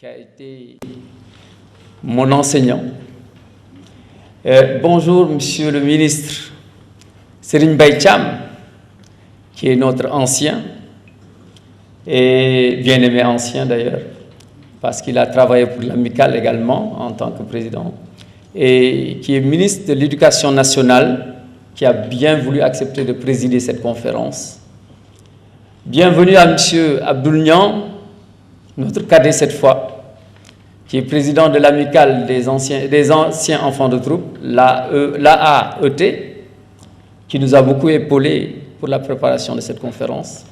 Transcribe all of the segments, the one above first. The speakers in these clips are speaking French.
qui a été mon enseignant. Bonjour, monsieur le ministre Serigne Mbaye Thiam, qui est notre ancien, et bien-aimé ancien d'ailleurs, parce qu'il a travaillé pour l'Amicale également en tant que président, et qui est ministre de l'Éducation nationale, qui a bien voulu accepter de présider cette conférence. Bienvenue à monsieur Abdoul Niang, notre cadet cette fois, qui est président de l'Amicale des anciens enfants de troupe, l'AAET, qui nous a beaucoup épaulés pour la préparation de cette conférence.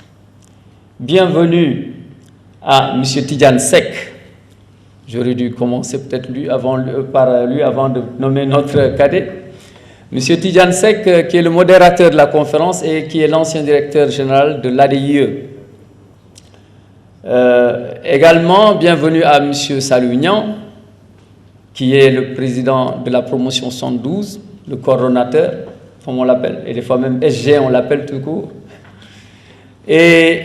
Bienvenue à M. Tidiane Seck. J'aurais dû commencer peut-être par lui avant de nommer notre cadet. M. Tidiane Seck, qui est le modérateur de la conférence et qui est l'ancien directeur général de l'ADIE. Également, bienvenue à M. Salou Niang, qui est le président de la promotion 112, le coordonnateur, comme on l'appelle, et des fois même SG, on l'appelle tout court. Et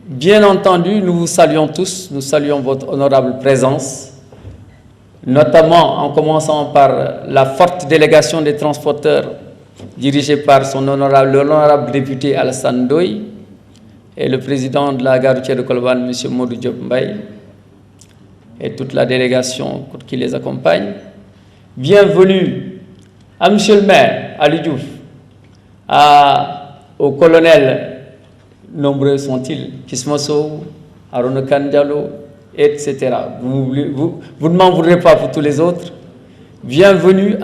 bien entendu, nous vous saluons tous, nous saluons votre honorable présence, notamment en commençant par la forte délégation des transporteurs dirigée par l'honorable député Alassane Ndoye et le président de la gare routière de Colobane, M. Modou Diop Mbaye, et toute la délégation qui les accompagne. Bienvenue à M. le maire, Ali Diouf, au colonel, nombreux sont-ils, Kismoso, Arona Kandjalo, etc. Vous ne m'en voudrez pas pour tous les autres. Bienvenue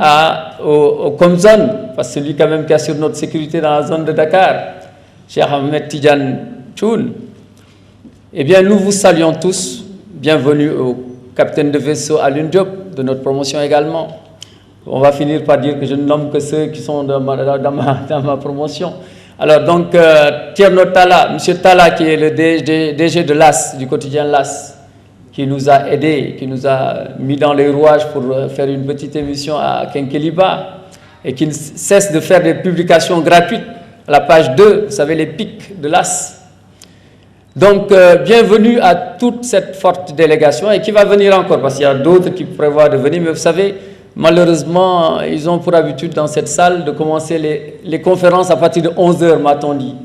au Comzone, parce que celui quand même qui assure notre sécurité dans la zone de Dakar, Cheikh Ahmed Tidiane Tchoun. Eh bien, nous vous saluons tous. Bienvenue au capitaine de vaisseau Alun Diop, de notre promotion également. On va finir par dire que je ne nomme que ceux qui sont dans ma promotion. Alors donc, Thierno Talla, M. Talla, qui est le DG de l'AS, du quotidien l'AS, qui nous a aidés, qui nous a mis dans les rouages pour faire une petite émission à Kenkeliba, et qui ne cesse de faire des publications gratuites à la page 2, vous savez, les pics de l'AS. Donc, bienvenue à toute cette forte délégation, et qui va venir encore, parce qu'il y a d'autres qui prévoient de venir, mais vous savez, malheureusement, ils ont pour habitude dans cette salle de commencer les conférences à partir de 11h, m'a-t-on dit.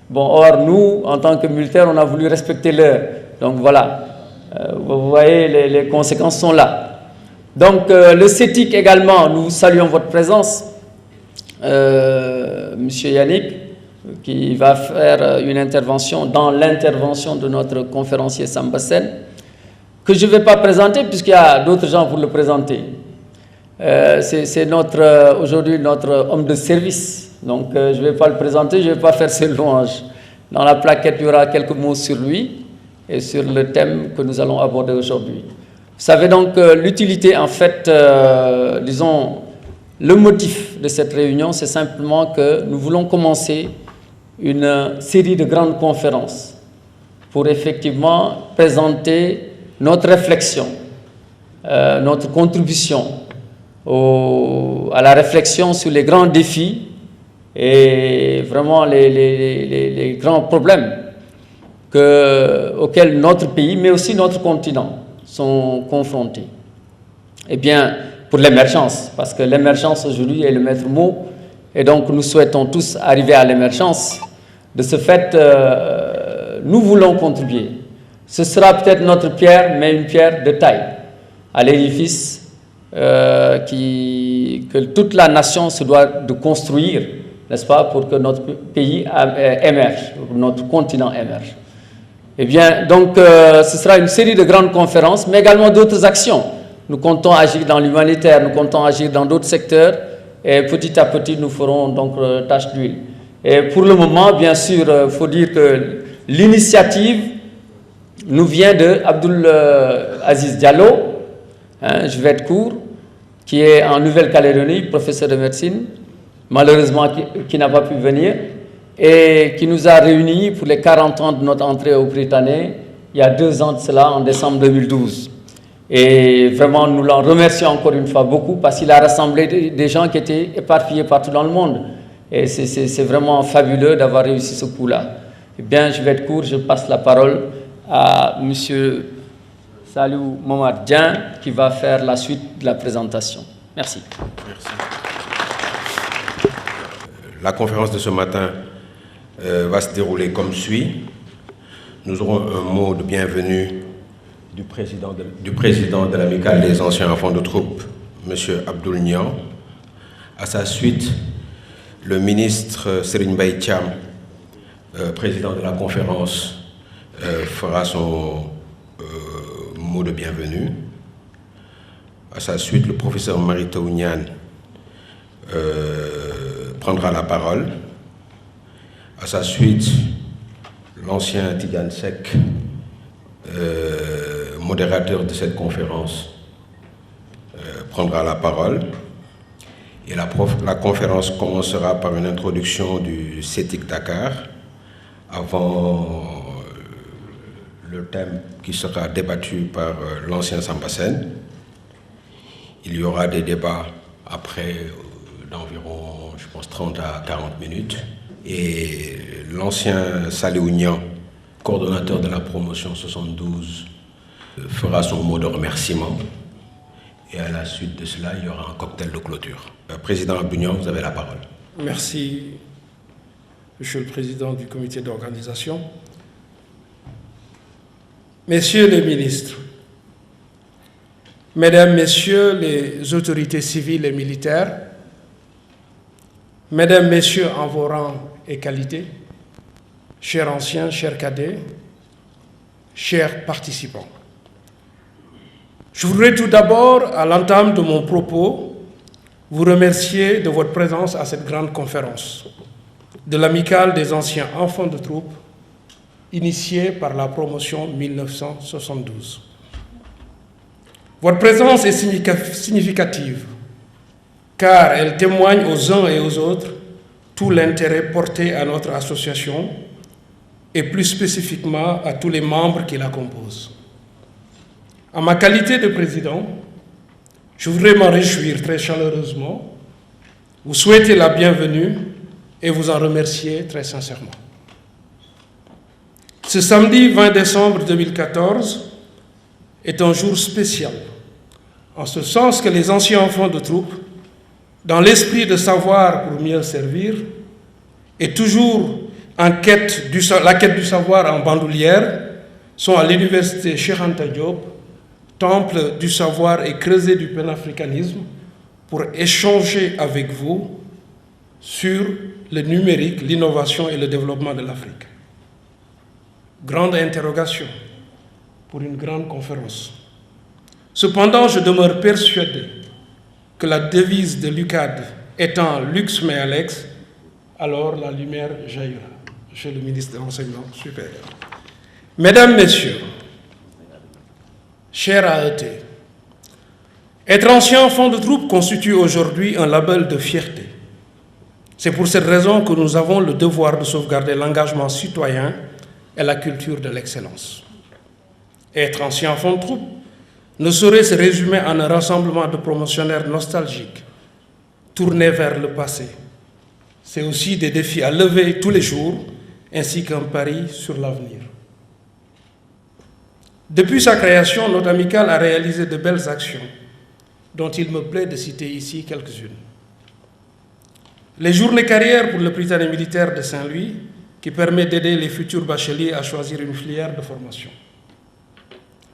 Bon, or, nous, en tant que militaires, on a voulu respecter l'heure. Donc voilà, vous voyez, les conséquences sont là. Donc, le CETIC également, nous saluons votre présence. Monsieur Yannick, qui va faire une intervention dans l'intervention de notre conférencier Samba Sen, que je ne vais pas présenter, puisqu'il y a d'autres gens pour le présenter. C'est aujourd'hui notre homme de service, donc je ne vais pas le présenter, je ne vais pas faire ses louanges. Dans la plaquette, il y aura quelques mots sur lui et sur le thème que nous allons aborder aujourd'hui. Vous savez donc l'utilité, en fait, disons, le motif de cette réunion, c'est simplement que nous voulons commencer une série de grandes conférences pour effectivement présenter notre réflexion, notre contribution à la réflexion sur les grands défis et vraiment les grands problèmes auxquels notre pays, mais aussi notre continent, sont confrontés. Eh bien, pour l'émergence, parce que l'émergence aujourd'hui est le maître mot, et donc nous souhaitons tous arriver à l'émergence. De ce fait, nous voulons contribuer. Ce sera peut-être notre pierre, mais une pierre de taille à l'édifice que toute la nation se doit de construire, n'est-ce pas, pour que notre pays émerge, pour que notre continent émerge. Eh bien, donc, ce sera une série de grandes conférences, mais également d'autres actions. Nous comptons agir dans l'humanitaire, nous comptons agir dans d'autres secteurs, et petit à petit, nous ferons donc tâche d'huile. Et pour le moment, bien sûr, il faut dire que l'initiative nous vient de Abdoul Aziz Diallo, je vais être court, qui est en Nouvelle-Calédonie, professeur de médecine, malheureusement qui n'a pas pu venir, et qui nous a réunis pour les 40 ans de notre entrée au Britannique, il y a 2 ans de cela, en décembre 2012. Et vraiment, nous l'en remercions encore une fois beaucoup, parce qu'il a rassemblé des gens qui étaient éparpillés partout dans le monde. Et c'est vraiment fabuleux d'avoir réussi ce coup-là. Eh bien, je vais être court, je passe la parole à M. Salou Momad Djan qui va faire la suite de la présentation. Merci. Merci. La conférence de ce matin va se dérouler comme suit. Nous aurons un mot de bienvenue du président de l'Amicale des anciens enfants de troupe, M. Abdoul Niang. À sa suite, le ministre Serigne Mbaye Thiam, président de la conférence, fera son mot de bienvenue. À sa suite, le professeur Mary Teuw Niane prendra la parole. À sa suite, l'ancien Tidiane Seck, modérateur de cette conférence, prendra la parole. Et la conférence commencera par une introduction du CETIC Dakar avant le thème qui sera débattu par l'ancien Sambassène. Il y aura des débats après d'environ, je pense, 30 à 40 minutes. Et l'ancien Salihou Niang, coordonnateur de la promotion 72, fera son mot de remerciement. Et à la suite de cela, il y aura un cocktail de clôture. Président Abdoul Niang, vous avez la parole. Merci, Monsieur le Président du comité d'organisation. Messieurs les ministres, Mesdames, Messieurs les autorités civiles et militaires, Mesdames, Messieurs en vos rangs et qualités, chers anciens, chers cadets, chers participants. Je voudrais tout d'abord, à l'entame de mon propos, vous remercier de votre présence à cette grande conférence de l'Amicale des anciens enfants de troupe, initiée par la promotion 1972. Votre présence est significative, car elle témoigne aux uns et aux autres tout l'intérêt porté à notre association et plus spécifiquement à tous les membres qui la composent. En ma qualité de président, je voudrais m'en réjouir très chaleureusement, vous souhaiter la bienvenue et vous en remercier très sincèrement. Ce samedi 20 décembre 2014 est un jour spécial, en ce sens que les anciens enfants de troupe, dans l'esprit de savoir pour mieux servir, et toujours en quête du savoir en bandoulière, sont à l'université Cheikh Anta Diop, temple du savoir et creuset du panafricanisme, pour échanger avec vous sur le numérique, l'innovation et le développement de l'Afrique. Grande interrogation pour une grande conférence. Cependant, je demeure persuadé que la devise de l'UCAD étant « Lux me alex », alors la lumière jaillira. Monsieur le ministre de l'Enseignement supérieur. Mesdames, Messieurs, chers AET, être ancien enfant de troupe constitue aujourd'hui un label de fierté. C'est pour cette raison que nous avons le devoir de sauvegarder l'engagement citoyen et la culture de l'excellence. Être ancien enfant de troupe ne saurait se résumer en un rassemblement de promotionnaires nostalgiques, tournés vers le passé. C'est aussi des défis à lever tous les jours, ainsi qu'un pari sur l'avenir. Depuis sa création, notre amicale a réalisé de belles actions, dont il me plaît de citer ici quelques-unes. Les journées carrières pour le Prytanée militaire de Saint-Louis, qui permet d'aider les futurs bacheliers à choisir une filière de formation.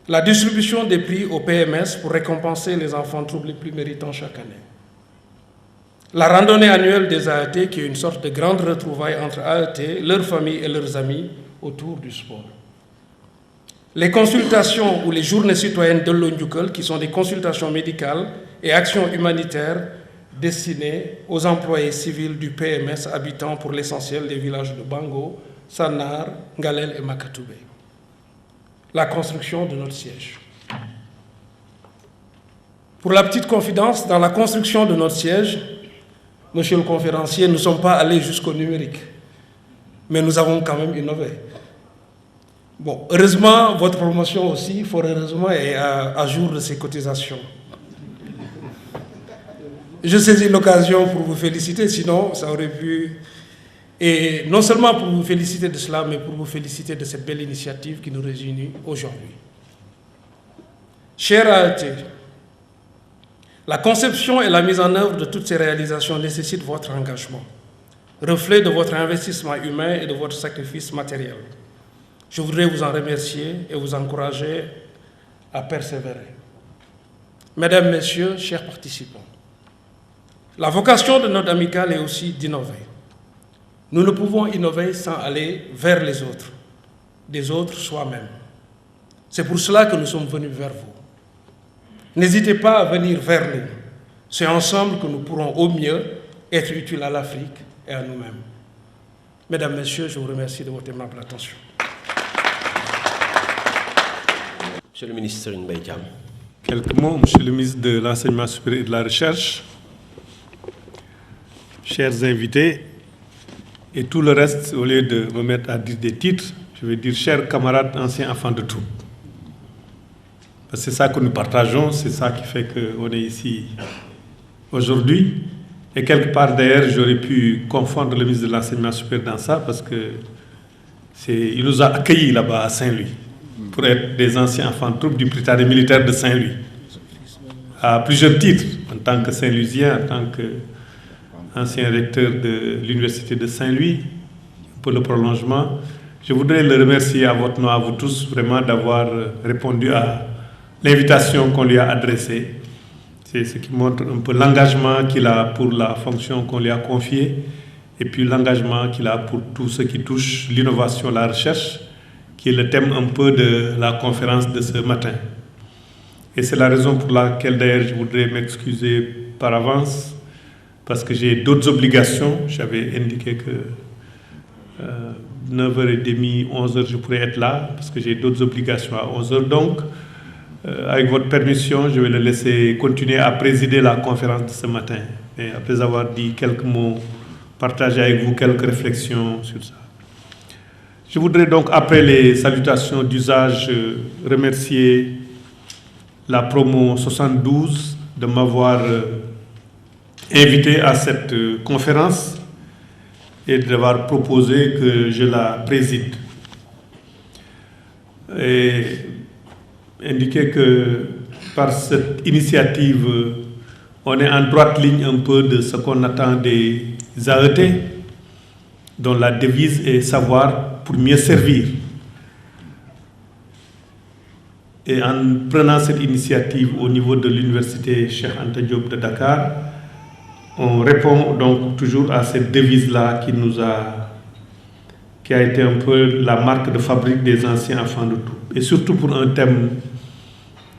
La distribution des prix au PMS pour récompenser les enfants de troupe les plus méritants chaque année. La randonnée annuelle des AET, qui est une sorte de grande retrouvaille entre AET, leurs familles et leurs amis autour du sport. Les consultations ou les journées citoyennes de l'Ondjoukol, qui sont des consultations médicales et actions humanitaires destinées aux employés civils du PMS habitant pour l'essentiel les villages de Bango, Sanar, Ngalel et Makatoubé. La construction de notre siège. Pour la petite confidence, dans la construction de notre siège, Monsieur le conférencier, nous ne sommes pas allés jusqu'au numérique, mais nous avons quand même innové. Bon, heureusement, votre promotion aussi, fort heureusement, est à jour de ses cotisations. Je saisis l'occasion pour vous féliciter, sinon ça aurait pu... Et non seulement pour vous féliciter de cela, mais pour vous féliciter de cette belle initiative qui nous réunit aujourd'hui. Cher AET, la conception et la mise en œuvre de toutes ces réalisations nécessitent votre engagement, reflet de votre investissement humain et de votre sacrifice matériel. Je voudrais vous en remercier et vous encourager à persévérer. Mesdames, Messieurs, chers participants, la vocation de notre amicale est aussi d'innover. Nous ne pouvons innover sans aller vers les autres, des autres soi-même. C'est pour cela que nous sommes venus vers vous. N'hésitez pas à venir vers nous. C'est ensemble que nous pourrons au mieux être utiles à l'Afrique et à nous-mêmes. Mesdames, Messieurs, je vous remercie de votre aimable attention. Monsieur le ministre Serigne Mbaye Thiam. Quelques mots, Monsieur le ministre de l'Enseignement supérieur et de la Recherche, chers invités, et tout le reste, au lieu de me mettre à dire des titres, je vais dire chers camarades, anciens enfants de troupes. Parce que c'est ça que nous partageons, c'est ça qui fait qu'on est ici aujourd'hui. Et quelque part d'ailleurs, j'aurais pu confondre le ministre de l'Enseignement supérieur dans ça, parce qu'il nous a accueillis là-bas à Saint-Louis, pour être des anciens enfants de troupes du Britannique militaire de Saint-Louis, à plusieurs titres, en tant que Saint-Louisien, en tant qu'ancien recteur de l'Université de Saint-Louis, pour le prolongement. Je voudrais le remercier à votre nom, à vous tous, vraiment d'avoir répondu à l'invitation qu'on lui a adressée. C'est ce qui montre un peu l'engagement qu'il a pour la fonction qu'on lui a confiée, et puis l'engagement qu'il a pour tout ce qui touche l'innovation, la recherche, qui est le thème un peu de la conférence de ce matin. Et c'est la raison pour laquelle d'ailleurs je voudrais m'excuser par avance, parce que j'ai d'autres obligations. J'avais indiqué que 9h30, 11h, je pourrais être là, parce que j'ai d'autres obligations à 11h. Donc, avec votre permission, je vais le laisser continuer à présider la conférence de ce matin. Et après avoir dit quelques mots, partager avec vous quelques réflexions sur ça. Je voudrais donc, après les salutations d'usage, remercier la promo 72 de m'avoir invité à cette conférence et d'avoir proposé que je la préside. Et indiquer que par cette initiative, on est en droite ligne un peu de ce qu'on attend des AET, dont la devise est savoir pour mieux servir. Et en prenant cette initiative au niveau de l'université Cheikh Anta Diop de Dakar, on répond donc toujours à cette devise-là qui a été un peu la marque de fabrique des anciens enfants de tout. Et surtout pour un thème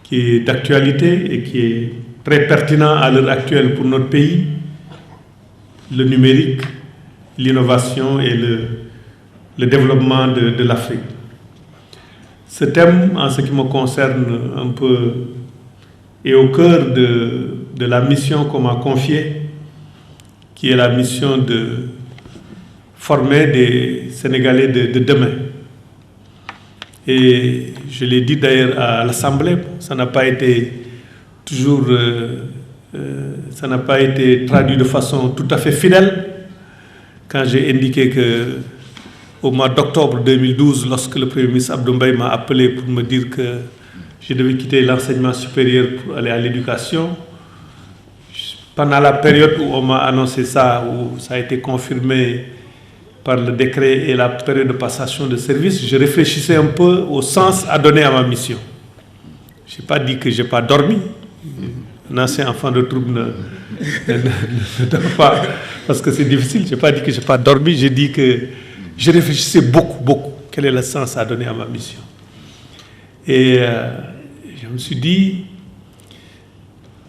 qui est d'actualité et qui est très pertinent à l'heure actuelle pour notre pays, le numérique, l'innovation et le développement de l'Afrique. Ce thème, en ce qui me concerne un peu, est au cœur de la mission qu'on m'a confiée, qui est la mission de former des Sénégalais de demain. Et je l'ai dit d'ailleurs à l'Assemblée, ça n'a pas été toujours, ça n'a pas été traduit de façon tout à fait fidèle, quand j'ai indiqué que au mois d'octobre 2012, lorsque le Premier ministre Abdou Mbaye m'a appelé pour me dire que je devais quitter l'enseignement supérieur pour aller à l'éducation, pendant la période où on m'a annoncé ça, où ça a été confirmé par le décret et la période de passation de service, je réfléchissais un peu au sens à donner à ma mission. Je n'ai pas dit que je n'ai pas dormi. Un ancien enfant de troupe ne dort pas parce que c'est difficile. Je n'ai pas dit que je n'ai pas dormi, j'ai dit que je réfléchissais beaucoup. Quel est le sens à donner à ma mission? Et je me suis dit,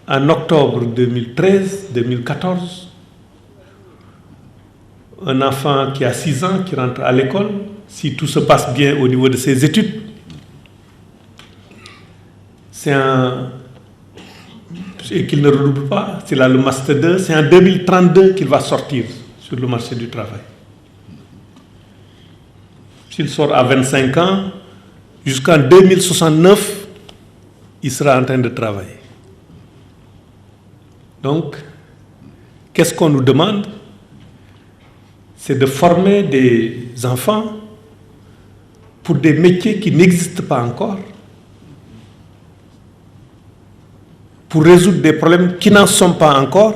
en octobre 2013-2014, un enfant qui a 6 ans, qui rentre à l'école, si tout se passe bien au niveau de ses études, et qu'il ne redouble pas, c'est là le Master 2, c'est en 2032 qu'il va sortir sur le marché du travail. S'il sort à 25 ans, jusqu'en 2069, il sera en train de travailler. Donc, qu'est-ce qu'on nous demande? C'est de former des enfants pour des métiers qui n'existent pas encore, pour résoudre des problèmes qui n'en sont pas encore.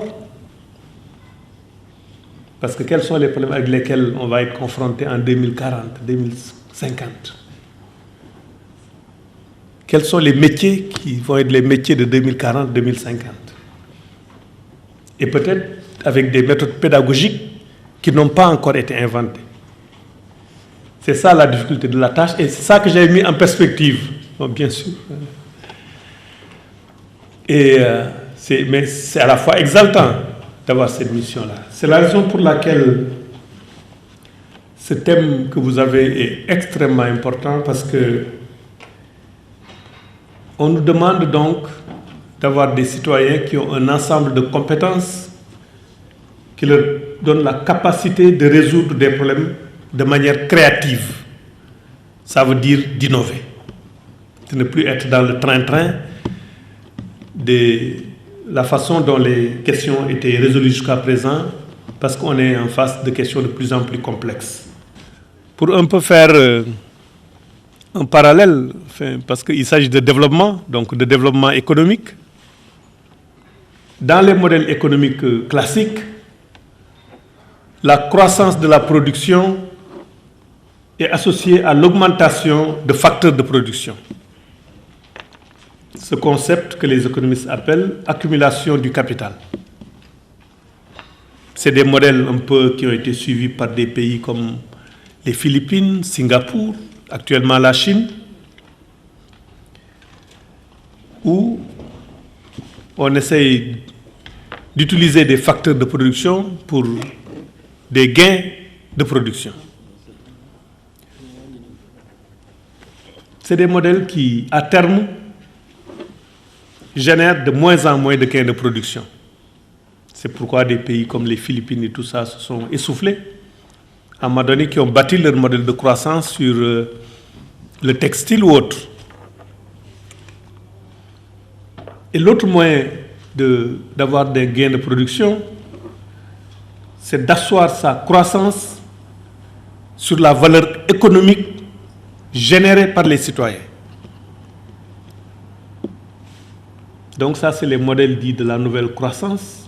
Parce que quels sont les problèmes avec lesquels on va être confronté en 2040, 2050? Quels sont les métiers qui vont être les métiers de 2040, 2050? Et peut-être avec des méthodes pédagogiques qui n'ont pas encore été inventées. C'est ça la difficulté de la tâche et c'est ça que j'ai mis en perspective, bon, bien sûr. Mais c'est à la fois exaltant d'avoir cette mission-là. C'est la raison pour laquelle ce thème que vous avez est extrêmement important parce que on nous demande donc d'avoir des citoyens qui ont un ensemble de compétences qui leur donnent la capacité de résoudre des problèmes de manière créative. Ça veut dire d'innover, de ne plus être dans le train-train de la façon dont les questions étaient résolues jusqu'à présent, parce qu'on est en face de questions de plus en plus complexes. Pour un peu faire un parallèle, parce qu'il s'agit de développement, donc de développement économique, dans les modèles économiques classiques, la croissance de la production est associée à l'augmentation de facteurs de production. Ce concept que les économistes appellent accumulation du capital. C'est des modèles un peu qui ont été suivis par des pays comme les Philippines, Singapour, actuellement la Chine, où on essaye d'utiliser des facteurs de production pour des gains de production. C'est des modèles qui, à terme, génèrent de moins en moins de gains de production. C'est pourquoi des pays comme les Philippines et tout ça se sont essoufflés, à un moment donné, qui ont bâti leur modèle de croissance sur le textile ou autre. Et l'autre moyen d'avoir des gains de production, c'est d'asseoir sa croissance sur la valeur économique générée par les citoyens. Donc ça, c'est les modèles dits de la nouvelle croissance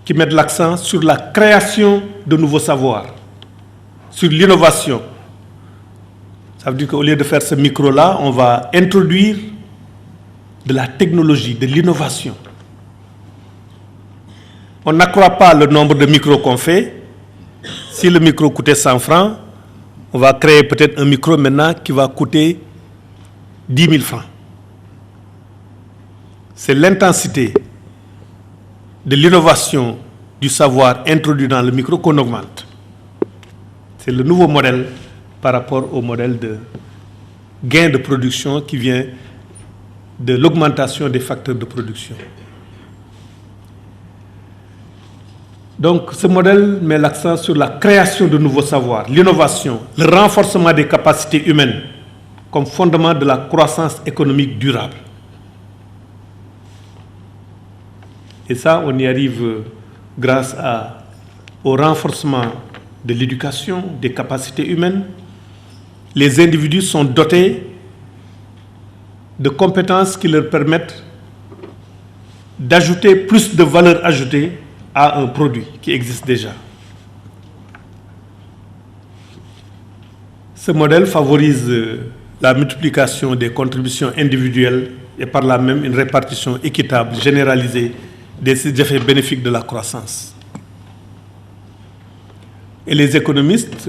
qui mettent l'accent sur la création de nouveaux savoirs, sur l'innovation. Ça veut dire qu'au lieu de faire ce micro-là, on va introduire de la technologie, de l'innovation. On n'accroît pas le nombre de micros qu'on fait. Si le micro coûtait 100 francs, on va créer peut-être un micro maintenant qui va coûter 10 000 francs. C'est l'intensité de l'innovation du savoir introduit dans le micro qu'on augmente. C'est le nouveau modèle par rapport au modèle de gain de production qui vient de l'augmentation des facteurs de production. Donc ce modèle met l'accent sur la création de nouveaux savoirs, l'innovation, le renforcement des capacités humaines comme fondement de la croissance économique durable. Et ça, on y arrive grâce au renforcement de l'éducation, des capacités humaines. Les individus sont dotés de compétences qui leur permettent d'ajouter plus de valeur ajoutée à un produit qui existe déjà. Ce modèle favorise la multiplication des contributions individuelles et par là même une répartition équitable, généralisée des effets bénéfiques de la croissance. Et les économistes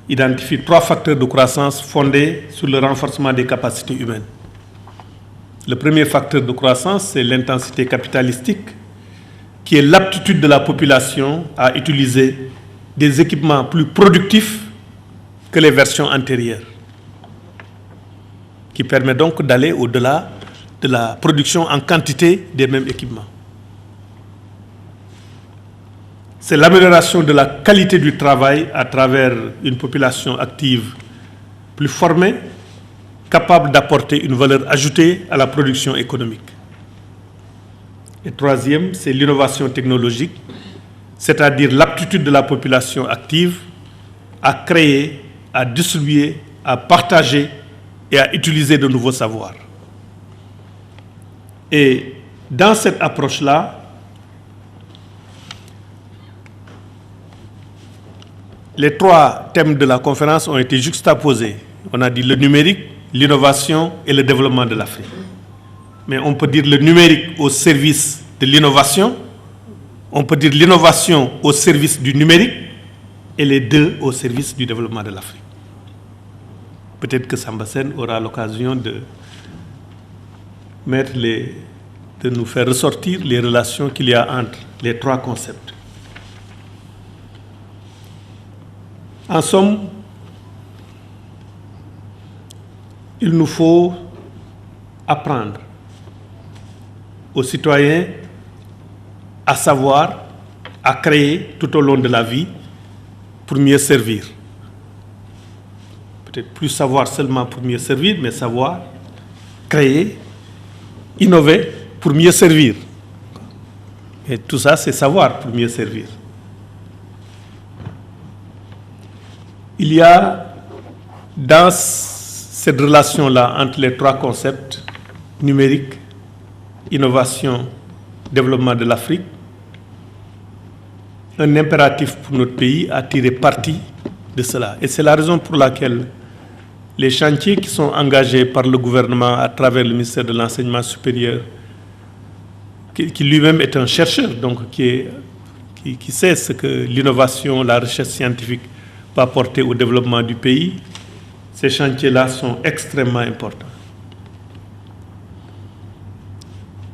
identifient 3 facteurs de croissance fondés sur le renforcement des capacités humaines. Le premier facteur de croissance, c'est l'intensité capitalistique, qui est l'aptitude de la population à utiliser des équipements plus productifs que les versions antérieures, qui permet donc d'aller au-delà de la production en quantité des mêmes équipements. C'est l'amélioration de la qualité du travail à travers une population active plus formée, capable d'apporter une valeur ajoutée à la production économique. Et troisième, c'est l'innovation technologique, c'est-à-dire l'aptitude de la population active à créer, à distribuer, à partager et à utiliser de nouveaux savoirs. Et dans cette approche-là, les 3 thèmes de la conférence ont été juxtaposés. On a dit le numérique, l'innovation et le développement de l'Afrique. Mais on peut dire le numérique au service de l'innovation, on peut dire l'innovation au service du numérique et les deux au service du développement de l'Afrique. Peut-être que Samba Sène aura l'occasion de nous faire ressortir les relations qu'il y a entre les 3 concepts. En somme, il nous faut apprendre aux citoyens à savoir, à créer tout au long de la vie pour mieux servir. Peut-être plus savoir seulement pour mieux servir, mais savoir, créer, innover pour mieux servir. Et tout ça, c'est savoir pour mieux servir. Il y a dans cette relation-là entre les 3 concepts, numérique, innovation, développement de l'Afrique, un impératif pour notre pays à tirer parti de cela. Et c'est la raison pour laquelle les chantiers qui sont engagés par le gouvernement à travers le ministère de l'Enseignement supérieur, qui lui-même est un chercheur, donc qui sait ce que l'innovation, la recherche scientifique peut apporter au développement du pays, ces chantiers-là sont extrêmement importants.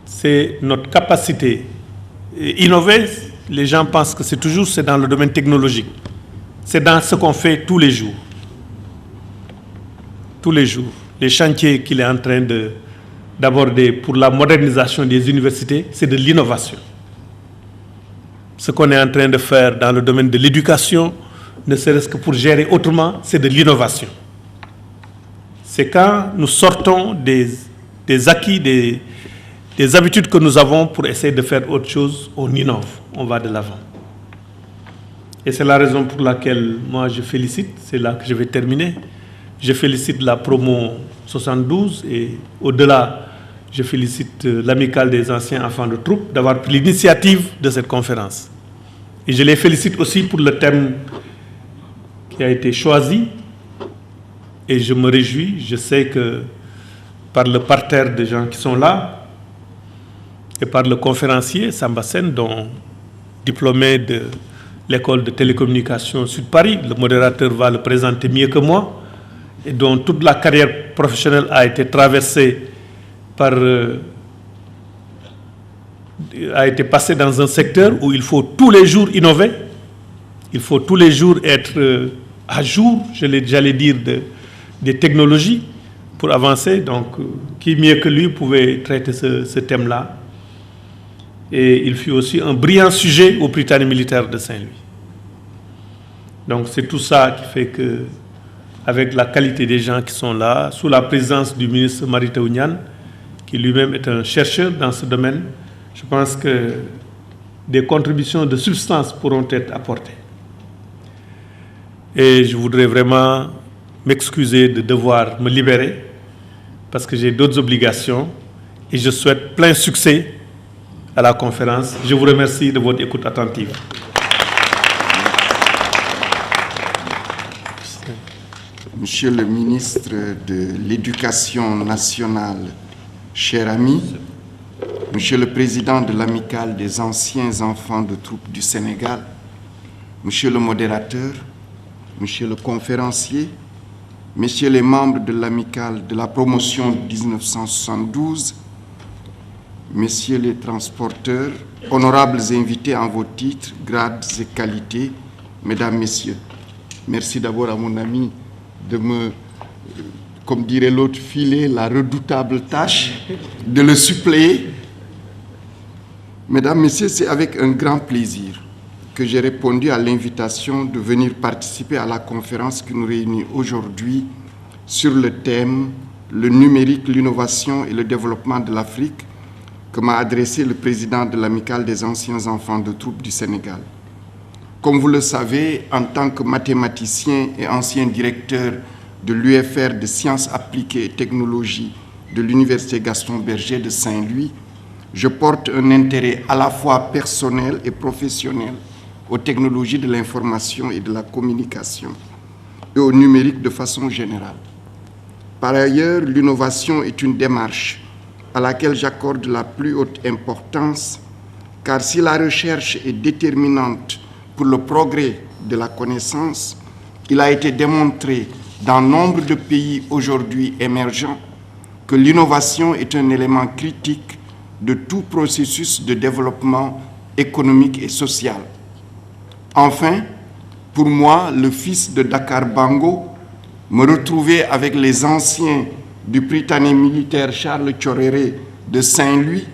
C'est notre capacité. Innover, les gens pensent que c'est dans le domaine technologique. C'est dans ce qu'on fait tous les jours. Tous les jours. Les chantiers qu'il est en train d'aborder pour la modernisation des universités, c'est de l'innovation. Ce qu'on est en train de faire dans le domaine de l'éducation, ne serait-ce que pour gérer autrement, c'est de l'innovation. C'est quand nous sortons des acquis, des habitudes que nous avons pour essayer de faire autre chose, on innove, on va de l'avant. Et c'est la raison pour laquelle moi je félicite, c'est là que je vais terminer, je félicite la promo 72 et au-delà, je félicite l'amicale des anciens enfants de troupe d'avoir pris l'initiative de cette conférence. Et je les félicite aussi pour le thème qui a été choisi. Et je me réjouis, je sais que par le parterre de gens qui sont là, et par le conférencier Samba Sène, diplômé de l'école de télécommunications Sud Paris, le modérateur va le présenter mieux que moi, et dont toute la carrière professionnelle a été traversée a été passée dans un secteur où il faut tous les jours innover, il faut tous les jours être à jour, j'allais dire, des technologies pour avancer. Donc, qui mieux que lui pouvait traiter ce thème-là. Et il fut aussi un brillant sujet au Prytanée militaire de Saint-Louis. Donc, c'est tout ça qui fait que, avec la qualité des gens qui sont là, sous la présence du ministre Mary Teuw Niane, qui lui-même est un chercheur dans ce domaine, je pense que des contributions de substance pourront être apportées. Et je voudrais vraiment m'excuser de devoir me libérer parce que j'ai d'autres obligations et je souhaite plein succès à la conférence. Je vous remercie de votre écoute attentive. Monsieur le ministre de l'Éducation nationale, cher ami, Monsieur le président de l'amicale des anciens enfants de troupe du Sénégal, Monsieur le modérateur, Monsieur le conférencier, Messieurs les membres de l'amicale de la promotion 1972, Messieurs les transporteurs, honorables invités en vos titres, grades et qualités, Mesdames, Messieurs, merci d'abord à mon ami de me, comme dirait l'autre, filer la redoutable tâche de le suppléer. Mesdames, Messieurs, c'est avec un grand plaisir que j'ai répondu à l'invitation de venir participer à la conférence qui nous réunit aujourd'hui sur le thème « Le numérique, l'innovation et le développement de l'Afrique » que m'a adressé le président de l'amicale des anciens enfants de troupe du Sénégal. Comme vous le savez, en tant que mathématicien et ancien directeur de l'UFR de sciences appliquées et technologies de l'Université Gaston Berger de Saint-Louis, je porte un intérêt à la fois personnel et professionnel aux technologies de l'information et de la communication et au numérique de façon générale. Par ailleurs, l'innovation est une démarche à laquelle j'accorde la plus haute importance, car si la recherche est déterminante pour le progrès de la connaissance, il a été démontré dans nombre de pays aujourd'hui émergents que l'innovation est un élément critique de tout processus de développement économique et social. Enfin, pour moi, le fils de Dakar Bango, me retrouver avec les anciens du Prytanée militaire Charles Tchoréré de Saint-Louis,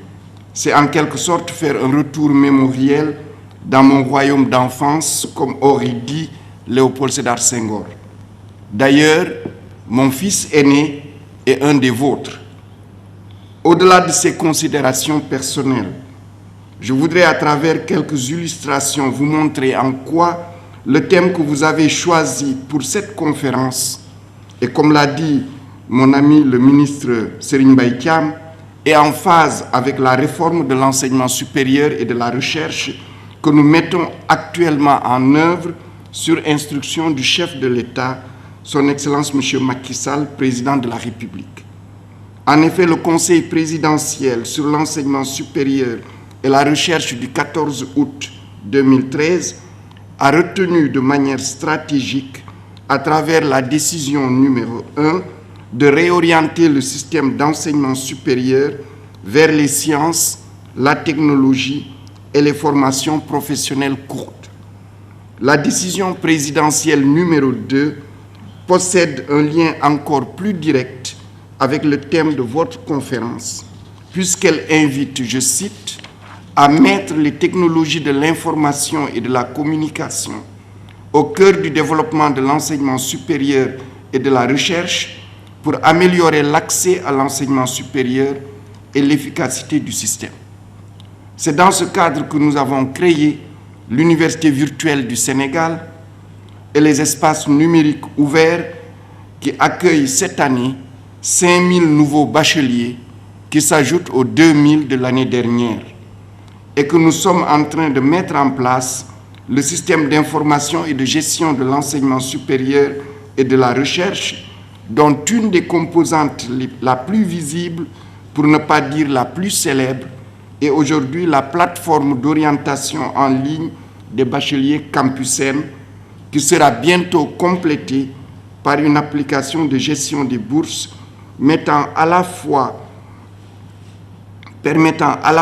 c'est en quelque sorte faire un retour mémoriel dans mon royaume d'enfance, comme aurait dit Léopold Sédar Senghor. D'ailleurs, mon fils aîné est un des vôtres. Au-delà de ces considérations personnelles, je voudrais à travers quelques illustrations vous montrer en quoi le thème que vous avez choisi pour cette conférence, et comme l'a dit mon ami le ministre Serigne Mbaye Thiam, est en phase avec la réforme de l'enseignement supérieur et de la recherche que nous mettons actuellement en œuvre sur instruction du chef de l'État, son Excellence M. Macky Sall, président de la République. En effet, le Conseil présidentiel sur l'enseignement supérieur et la recherche du 14 août 2013 a retenu de manière stratégique, à travers la décision numéro 1, de réorienter le système d'enseignement supérieur vers les sciences, la technologie et les formations professionnelles courtes. La décision présidentielle numéro 2 possède un lien encore plus direct avec le thème de votre conférence, puisqu'elle invite, je cite, à mettre les technologies de l'information et de la communication au cœur du développement de l'enseignement supérieur et de la recherche pour améliorer l'accès à l'enseignement supérieur et l'efficacité du système. C'est dans ce cadre que nous avons créé l'Université virtuelle du Sénégal et les espaces numériques ouverts qui accueillent cette année 5000 nouveaux bacheliers qui s'ajoutent aux 2000 de l'année dernière, et que nous sommes en train de mettre en place le système d'information et de gestion de l'enseignement supérieur et de la recherche, dont une des composantes la plus visible, pour ne pas dire la plus célèbre, est aujourd'hui la plateforme d'orientation en ligne des bacheliers Campusen, qui sera bientôt complétée par une application de gestion des bourses permettant à la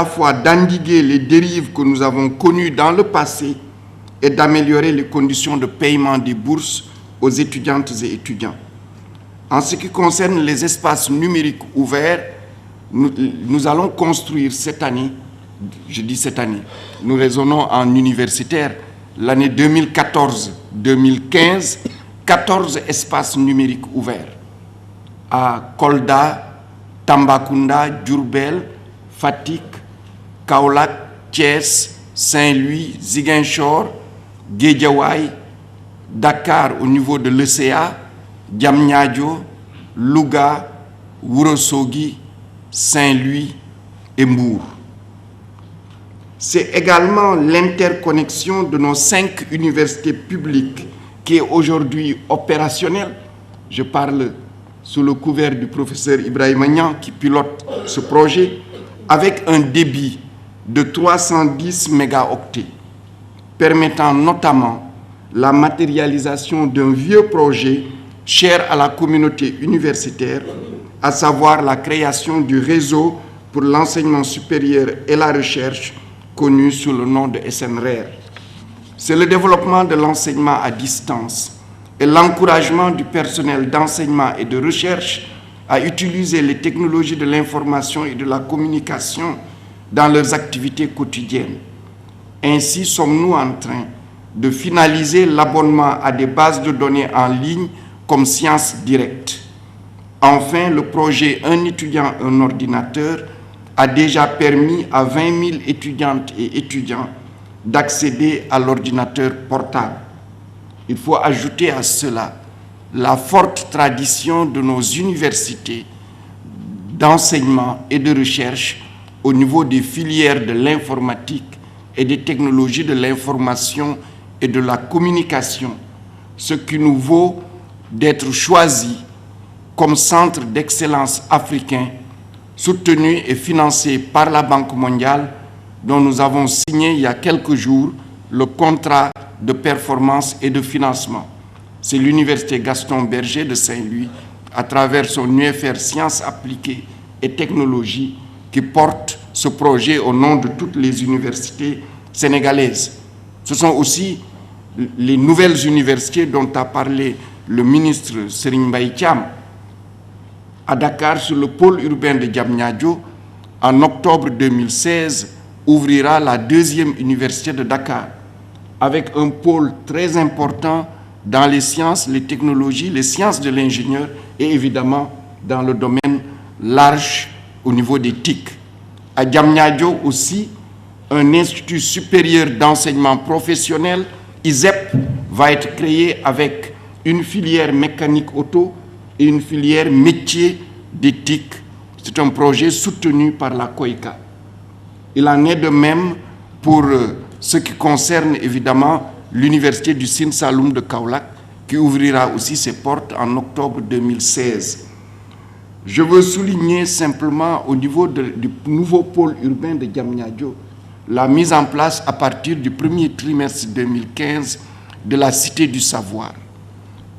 fois d'endiguer les dérives que nous avons connues dans le passé et d'améliorer les conditions de paiement des bourses aux étudiantes et étudiants. En ce qui concerne les espaces numériques ouverts, nous allons construire cette année, je dis cette année, nous raisonnons en universitaire, l'année 2014-2015, 14 espaces numériques ouverts à Kolda, Tambacounda, Diourbel, Fatick, Kaolack, Thiès, Saint-Louis, Ziguinchor, Guédiawaye, Dakar au niveau de l'ECA, Diamniadio, Louga, Ourossogui, Saint-Louis et Mbour. C'est également l'interconnexion de nos 5 universités publiques qui est aujourd'hui opérationnelle. Je parle sous le couvert du professeur Ibrahima Niang qui pilote ce projet, avec un débit de 310 mégaoctets, permettant notamment la matérialisation d'un vieux projet cher à la communauté universitaire, à savoir la création du réseau pour l'enseignement supérieur et la recherche, connu sous le nom de SNRER. C'est le développement de l'enseignement à distance et l'encouragement du personnel d'enseignement et de recherche à utiliser les technologies de l'information et de la communication dans leurs activités quotidiennes. Ainsi sommes-nous en train de finaliser l'abonnement à des bases de données en ligne comme Sciences Directes. Enfin, le projet Un étudiant, un ordinateur a déjà permis à 20 000 étudiantes et étudiants d'accéder à l'ordinateur portable. Il faut ajouter à cela la forte tradition de nos universités d'enseignement et de recherche au niveau des filières de l'informatique et des technologies de l'information et de la communication, ce qui nous vaut d'être choisis comme centre d'excellence africain, soutenu et financé par la Banque mondiale, dont nous avons signé il y a quelques jours le contrat de performance et de financement. C'est l'Université Gaston Berger de Saint-Louis, à travers son UFR Sciences appliquées et technologies, qui porte ce projet au nom de toutes les universités sénégalaises. Ce sont aussi les nouvelles universités dont a parlé le ministre Serigne Mbaye Thiam à Dakar, sur le pôle urbain de Diamniadio. En octobre 2016, ouvrira la deuxième université de Dakar, avec un pôle très important dans les sciences, les technologies, les sciences de l'ingénieur et évidemment dans le domaine large au niveau des TIC. À Diamniadio aussi, un institut supérieur d'enseignement professionnel, ISEP, va être créé avec une filière mécanique auto et une filière métier des TIC. C'est un projet soutenu par la COICA. Il en est de même pour ce qui concerne évidemment l'université du Sine Saloum de Kaolack, qui ouvrira aussi ses portes en octobre 2016. Je veux souligner simplement au niveau du nouveau pôle urbain de Diamniadio la mise en place à partir du premier trimestre 2015 de la Cité du Savoir,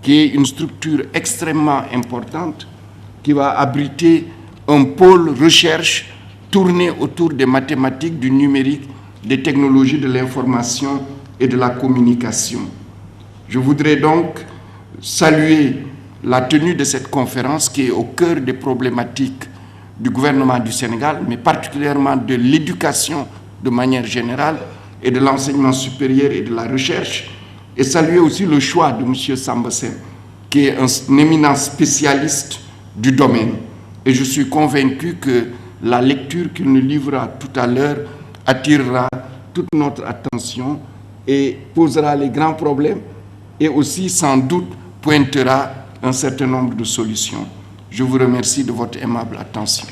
qui est une structure extrêmement importante qui va abriter un pôle recherche tourné autour des mathématiques, du numérique, des technologies de l'information et de la communication. Je voudrais donc saluer la tenue de cette conférence qui est au cœur des problématiques du gouvernement du Sénégal, mais particulièrement de l'éducation de manière générale et de l'enseignement supérieur et de la recherche, et saluer aussi le choix de M. Samba Sène, qui est un éminent spécialiste du domaine. Et je suis convaincu que la lecture qu'il nous livrera tout à l'heure attirera toute notre attention et posera les grands problèmes et aussi sans doute pointera un certain nombre de solutions. Je vous remercie de votre aimable attention.